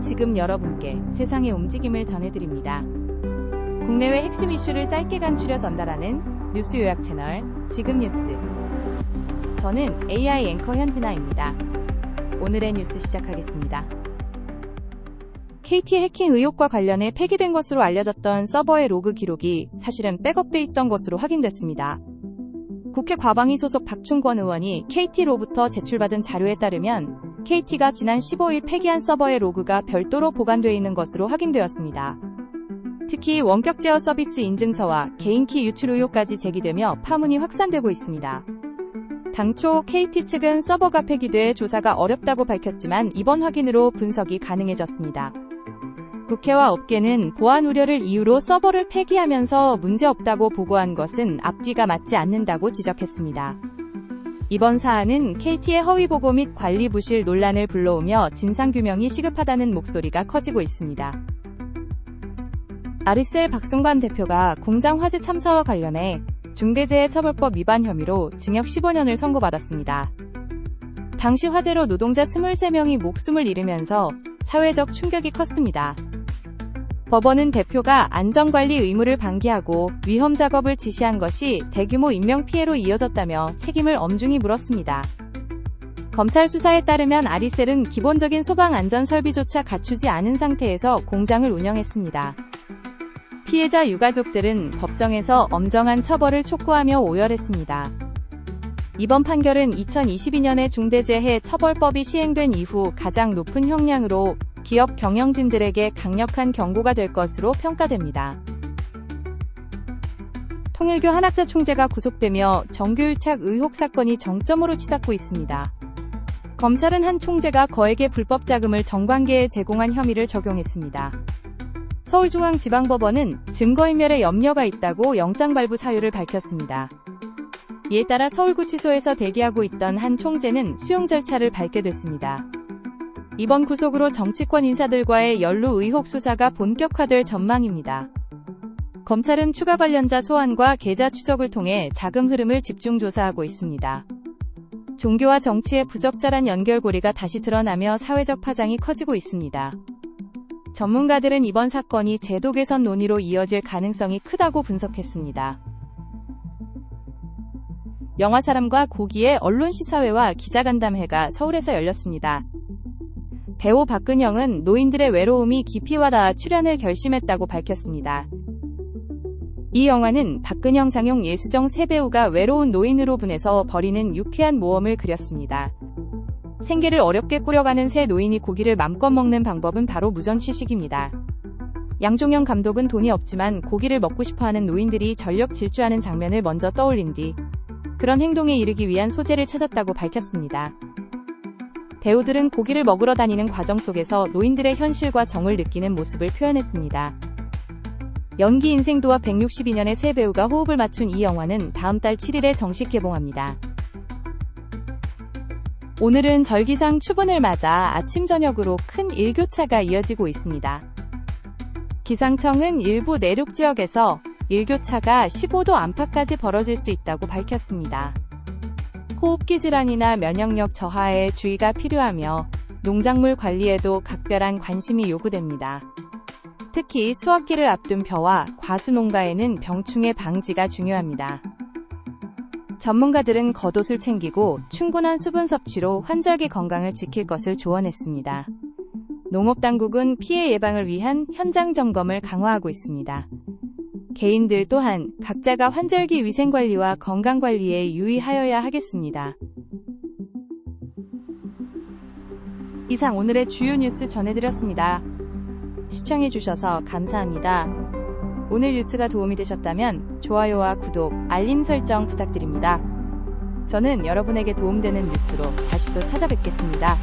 지금 여러분께 세상의 움직임을 전해드립니다. 국내외 핵심 이슈를 짧게 간추려 전달하는 뉴스 요약 채널 지금 뉴스. 저는 AI 앵커 현진아입니다. 오늘의 뉴스 시작하겠습니다. KT의 해킹 의혹과 관련해 폐기된 것으로 알려졌던 서버의 로그 기록이 사실은 백업돼 있던 것으로 확인됐습니다. 국회 과방위 소속 박충권 의원이 KT로부터 제출받은 자료에 따르면 KT가 지난 15일 폐기한 서버의 로그가 별도로 보관되어 있는 것으로 확인되었습니다. 특히 원격 제어 서비스 인증서와 개인키 유출 의혹까지 제기되며 파문이 확산되고 있습니다. 당초 KT 측은 서버가 폐기돼 조사가 어렵다고 밝혔지만 이번 확인으로 분석이 가능해졌습니다. 국회와 업계는 보안 우려를 이유로 서버를 폐기하면서 문제없다고 보고한 것은 앞뒤가 맞지 않는다고 지적했습니다. 이번 사안은 KT의 허위 보고 및 관리 부실 논란을 불러오며 진상규명이 시급하다는 목소리가 커지고 있습니다. 아리셀 박순관 대표가 공장 화재 참사와 관련해 중대재해처벌법 위반 혐의로 징역 15년을 선고받았습니다. 당시 화재로 노동자 23명이 목숨을 잃으면서 사회적 충격이 컸습니다. 법원은 대표가 안전관리 의무를 방기하고 위험 작업을 지시한 것이 대규모 인명피해로 이어졌다며 책임을 엄중히 물었습니다. 검찰 수사에 따르면 아리셀은 기본적인 소방 안전 설비조차 갖추지 않은 상태에서 공장을 운영했습니다. 피해자 유가족들은 법정에서 엄정한 처벌을 촉구하며 오열했습니다. 이번 판결은 2022년에 중대재해처벌법이 시행된 이후 가장 높은 형량으로 기업 경영진들에게 강력한 경고가 될 것으로 평가됩니다. 통일교 한학자 총재가 구속되며 정교유착 의혹 사건이 정점으로 치닫고 있습니다. 검찰은 한 총재가 거액의 불법 자금을 정관계에 제공한 혐의를 적용했습니다. 서울중앙지방법원은 증거인멸에 염려가 있다고 영장 발부 사유를 밝혔습니다. 이에 따라 서울구치소에서 대기하고 있던 한 총재는 수용 절차를 밟게 됐습니다. 이번 구속으로 정치권 인사들과의 연루 의혹 수사가 본격화될 전망입니다. 검찰은 추가 관련자 소환과 계좌 추적을 통해 자금 흐름을 집중 조사하고 있습니다. 종교와 정치의 부적절한 연결고리가 다시 드러나며 사회적 파장이 커지고 있습니다. 전문가들은 이번 사건이 제도 개선 논의로 이어질 가능성이 크다고 분석했습니다. 영화사람과 고기의 언론 시사회와 기자간담회가 서울에서 열렸습니다. 배우 박근형은 노인들의 외로움이 깊이 와닿아 출연을 결심했다고 밝혔습니다. 이 영화는 박근형, 장용, 예수정 세 배우가 외로운 노인으로 분해서 벌이는 유쾌한 모험을 그렸습니다. 생계를 어렵게 꾸려가는 세 노인이 고기를 맘껏 먹는 방법은 바로 무전취식입니다. 양종영 감독은 돈이 없지만 고기를 먹고 싶어하는 노인들이 전력 질주하는 장면을 먼저 떠올린 뒤 그런 행동에 이르기 위한 소재를 찾았다고 밝혔습니다. 배우들은 고기를 먹으러 다니는 과정 속에서 노인들의 현실과 정을 느끼는 모습을 표현했습니다. 연기 인생도와 162년의 세 배우가 호흡을 맞춘 이 영화는 다음 달 7일에 정식 개봉합니다. 오늘은 절기상 추분을 맞아 아침 저녁으로 큰 일교차가 이어지고 있습니다. 기상청은 일부 내륙 지역에서 일교차가 15도 안팎까지 벌어질 수 있다고 밝혔습니다. 호흡기 질환이나 면역력 저하에 주의가 필요하며 농작물 관리에도 각별한 관심이 요구됩니다. 특히 수확기를 앞둔 벼와 과수 농가에는 병충해 방지가 중요합니다. 전문가들은 겉옷을 챙기고 충분한 수분 섭취로 환절기 건강을 지킬 것을 조언했습니다. 농업당국은 피해 예방을 위한 현장 점검을 강화하고 있습니다. 개인들 또한 각자가 환절기 위생관리와 건강관리에 유의하여야 하겠습니다. 이상 오늘의 주요 뉴스 전해드렸습니다. 시청해주셔서 감사합니다. 오늘 뉴스가 도움이 되셨다면 좋아요와 구독, 알림 설정 부탁드립니다. 저는 여러분에게 도움되는 뉴스로 다시 또 찾아뵙겠습니다.